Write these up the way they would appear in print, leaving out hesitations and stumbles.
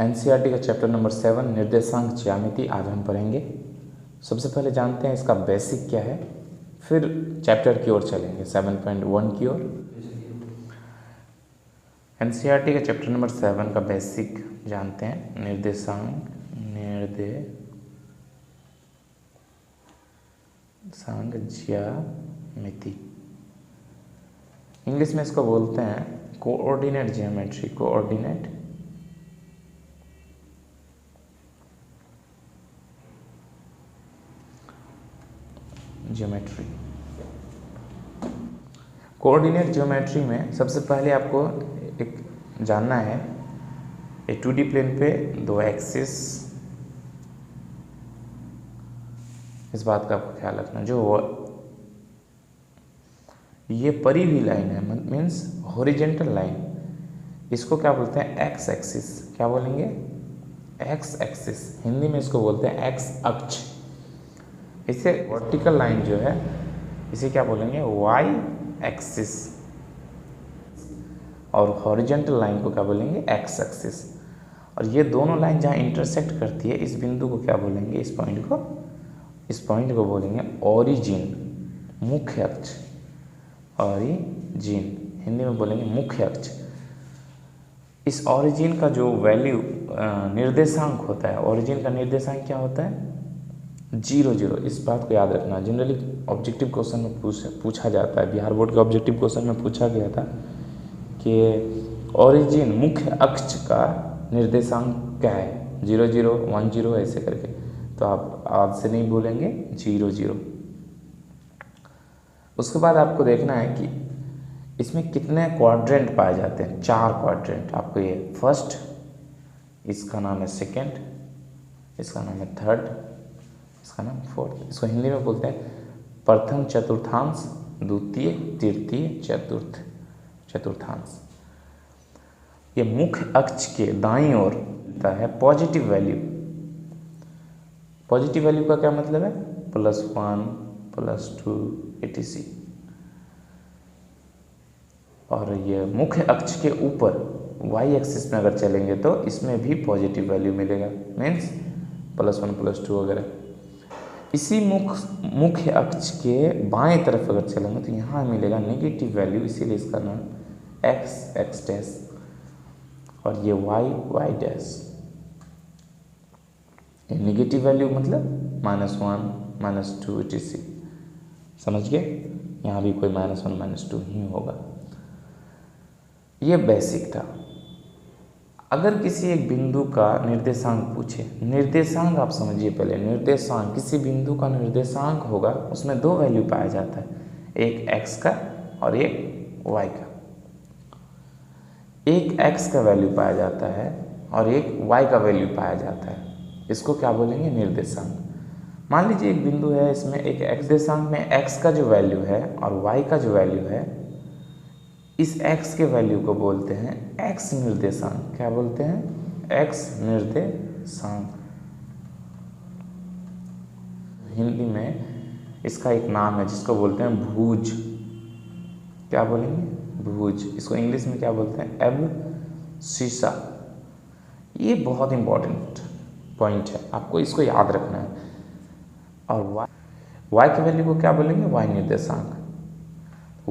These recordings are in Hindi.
एनसीईआरटी का चैप्टर नंबर 7 निर्देशांक ज्यामिति आज हम पढ़ेंगे। सबसे पहले जानते हैं इसका बेसिक क्या है, फिर चैप्टर की ओर चलेंगे 7.1 की ओर। एनसीईआरटी का चैप्टर नंबर 7 का बेसिक जानते हैं। निर्देशांक ज्यामिति, इंग्लिश में इसको बोलते हैं coordinate geometry. Coordinate geometry. Coordinate geometry में सबसे पहले आपको एक जानना है, एक 2D प्लेन पे दो एक्सिस, इस बात का आपको ख्याल रखना। जो ये परी हुई लाइन है मीन्स हॉरिजेंटल लाइन, इसको क्या बोलते हैं? X axis. क्या बोलेंगे? X axis. हिंदी में इसको बोलते हैं एक्स अक्ष। इसे वर्टिकल लाइन जो है इसे क्या बोलेंगे? Y axis. और हॉरिजेंटल लाइन को क्या बोलेंगे? X axis. और ये दोनों लाइन जहाँ इंटरसेक्ट करती है इस बिंदु को क्या बोलेंगे? इस पॉइंट को बोलेंगे ओरिजिन, मुख्य अक्ष। ओरिजिन हिंदी में बोलेंगे मुख्य अक्ष। इस ओरिजिन का जो वैल्यू निर्देशांक होता है, ओरिजिन का निर्देशांक क्या होता है? 0 0। इस बात को याद रखना। जनरली ऑब्जेक्टिव क्वेश्चन में पूछा जाता है, बिहार बोर्ड के ऑब्जेक्टिव क्वेश्चन में पूछा गया था कि ओरिजिन मुख्य अक्ष का निर्देशांक क्या है? 0 0 1 0 ऐसे करके। तो आप आज से नहीं बोलेंगे 0 0। उसके बाद आपको देखना है कि इसमें कितने क्वाड्रेंट पाए जाते हैं। 4 क्वाड्रेंट आपको ये फर्स्ट, इसका नाम है सेकंड, इसका नाम है थर्ड, इसका नाम फोर्थ। इसको हिंदी में बोलते हैं प्रथम चतुर्थांश, द्वितीय, तृतीय, चतुर्थांश। ये मुख्य अक्ष के दाईं ओर होता है पॉजिटिव वैल्यू। पॉजिटिव वैल्यू का क्या मतलब है? +1 +2 etc। और ये मुख्य अक्ष के ऊपर वाई एक्सिस में अगर चलेंगे तो इसमें भी पॉजिटिव वैल्यू मिलेगा, मीन्स +1 +2 वगैरह। इसी मुख्य अक्ष के बाएं तरफ अगर चलेंगे तो यहाँ मिलेगा नेगेटिव वैल्यू, इसीलिए इसका नाम x डैश और ये y डैश। ये नेगेटिव वैल्यू मतलब -1 -2 etc। समझ गए? यहाँ भी कोई -1 -2 ही होगा। ये बेसिक था। अगर किसी एक बिंदु का निर्देशांक पूछे, निर्देशांक आप समझिए पहले। निर्देशांक किसी बिंदु का निर्देशांक होगा, उसमें 2 वैल्यू पाया जाता है, एक x का और एक y का। एक x का वैल्यू पाया जाता है और एक y का वैल्यू पाया जाता है। इसको क्या बोलेंगे? निर्देशांक। मान लीजिए एक बिंदु है, इसमें एक निर्देशांक में x का जो वैल्यू है और y का जो वैल्यू है, इस x के वैल्यू को बोलते हैं x निर्देशांक। क्या बोलते हैं? x निर्देशांक। हिंदी में इसका एक नाम है जिसको बोलते हैं भुज। क्या बोलेंगे? भुज। इसको इंग्लिश में क्या बोलते हैं? एब्सिसा। ये बहुत इंपॉर्टेंट पॉइंट है, आपको इसको याद रखना है। और y के वैल्यू को क्या बोलेंगे? y निर्देशांक।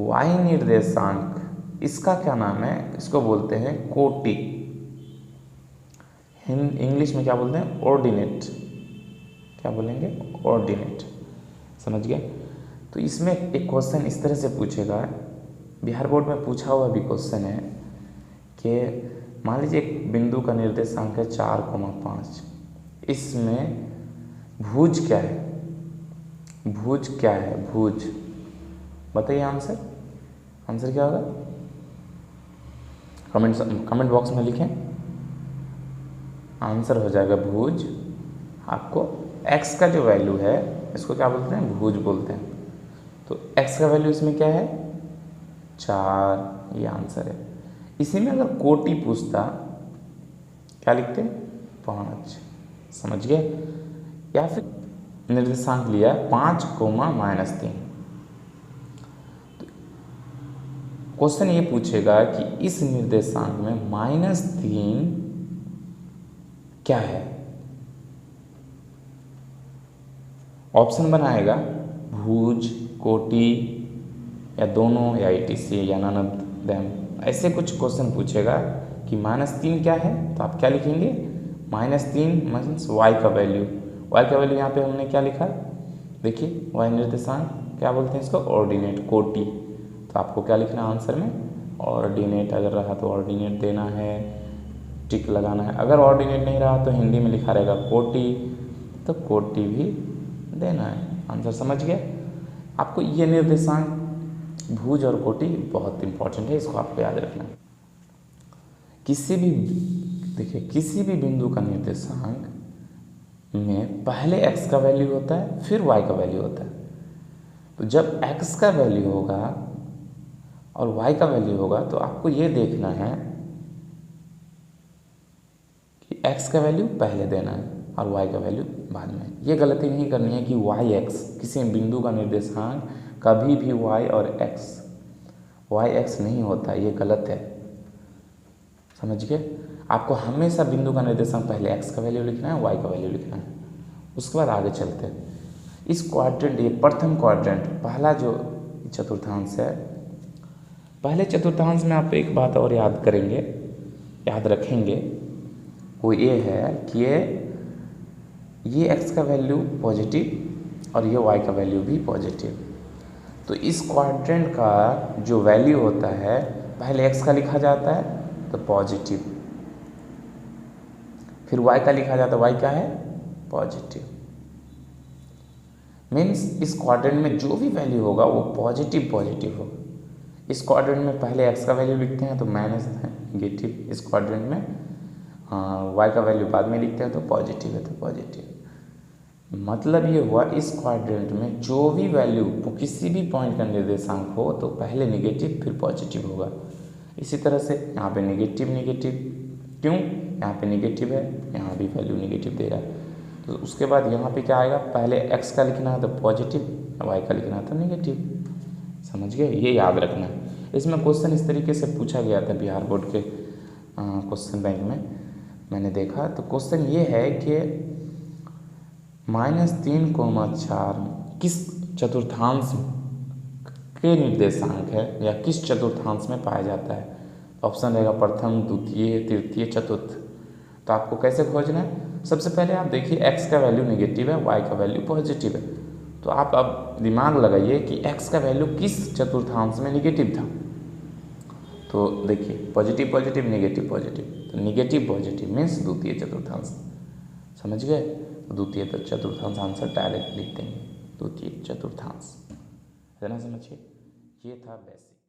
y निर्देशांक इसका क्या नाम है? इसको बोलते हैं कोटि। इंग्लिश में क्या बोलते हैं? ऑर्डिनेट। क्या बोलेंगे? ऑर्डिनेट। समझ गए? तो इसमें एक क्वेश्चन इस तरह से पूछेगा, बिहार बोर्ड में पूछा हुआ भी क्वेश्चन है कि मान लीजिए एक बिंदु का निर्देशांक है 4,5। इसमें भुज क्या है? भुज क्या है? भुज बताइए। आंसर क्या होगा? कमेंट बॉक्स में लिखें। आंसर हो जाएगा भुज। आपको x का जो वैल्यू है इसको क्या बोलते हैं? भुज बोलते हैं। तो x का वैल्यू इसमें क्या है? 4। ये आंसर है। इसी में अगर कोटि पूछता क्या लिखते? 5। समझ गए? या फिर निर्देशांक लिया 5, -3। क्वेश्चन ये पूछेगा कि इस निर्देशांक में -3 क्या है? ऑप्शन बनाएगा भुज, कोटि या दोनों या etc या नन ऑफ देम, ऐसे कुछ क्वेश्चन पूछेगा कि -3 क्या है, तो आप क्या लिखेंगे? -3 मीन्स y का वैल्यू। y का वैल्यू यहाँ पे हमने क्या लिखा? देखिए y निर्देशांक क्या बोलते हैं इसको? ऑर्डिनेट, कोटि। तो आपको क्या लिखना है आंसर में? ऑर्डिनेट। अगर रहा तो ऑर्डिनेट देना है, टिक लगाना है। अगर ऑर्डिनेट नहीं रहा तो हिंदी में लिखा रहेगा कोटि, तो कोटि भी देना है। आंसर समझ गए? आपको ये निर्देशांक भुज और कोटि बहुत इंपॉर्टेंट है, इसको आपको याद रखना है। किसी भी, देखिए किसी भी बिंदु का निर्देशांक में पहले x का वैल्यू होता है, फिर y का वैल्यू होता है। तो जब x का वैल्यू होगा और y का वैल्यू होगा तो आपको ये देखना है कि x का वैल्यू पहले देना है और y का वैल्यू बाद में। ये गलती नहीं करनी है कि yx, किसी बिंदु का निर्देशांक कभी भी y और yx नहीं होता, ये गलत है, समझ गए? आपको हमेशा बिंदु का निर्देशांक पहले x का वैल्यू लिखना है, y का वैल्यू लिखना है, उसके बाद आगे चलते हैं। इस क्वाड्रेंट, ये प्रथम क्वाड्रेंट, पहला जो चतुर्थांश है, पहले चतुर्थांश में आप एक बात और याद करेंगे, याद रखेंगे, वो ये है कि ये x का वैल्यू पॉजिटिव और ये y का वैल्यू भी पॉजिटिव। तो इस क्वाड्रेंट का जो वैल्यू होता है पहले x का लिखा जाता है तो पॉजिटिव, फिर y का लिखा जाता है, y क्या है? पॉजिटिव। मीन्स इस क्वाड्रेंट में जो भी वैल्यू होगा वो पॉजिटिव पॉजिटिव होगा। इस क्वाड्रेंट में पहले x का वैल्यू लिखते हैं तो माइनस है, नेगेटिव। इस क्वाड्रेंट में y का वैल्यू बाद में लिखते हैं तो पॉजिटिव है, तो पॉजिटिव। मतलब ये हुआ इस क्वाड्रेंट में जो भी वैल्यू किसी भी पॉइंट का निर्देशांक हो तो पहले नेगेटिव फिर पॉजिटिव होगा। इसी तरह से यहाँ पे नेगेटिव नेगेटिव, क्यों? यहाँ पे नेगेटिव है, यहाँ भी वैल्यू नेगेटिव दे रहा है, तो उसके बाद यहाँ पे क्या आएगा? पहले x का लिखना है तो पॉजिटिव, y का लिखना है तो नेगेटिव। समझ गए? ये याद रखना है। इसमें क्वेश्चन इस तरीके से पूछा गया था बिहार बोर्ड के क्वेश्चन बैंक में, मैंने देखा। तो क्वेश्चन ये है कि -3,4 किस चतुर्थांश के निर्देशांक है या किस चतुर्थांश में पाया जाता है? ऑप्शन रहेगा प्रथम, द्वितीय, तृतीय, चतुर्थ। तो आपको कैसे खोजना है? सबसे पहले आप देखिए x का वैल्यू नेगेटिव है, y का वैल्यू पॉजिटिव है, तो आप अब दिमाग लगाइए कि x का वैल्यू किस चतुर्थांश में नेगेटिव था। तो देखिए पॉजिटिव पॉजिटिव नेगेटिव पॉजिटिव, तो नेगेटिव पॉजिटिव मीन्स द्वितीय चतुर्थांश। समझ गए? द्वितीय चतुर्थांश आंसर डायरेक्ट लिख देंगे, द्वितीय चतुर्थांश। है ना? समझिए, ये था बेसिक।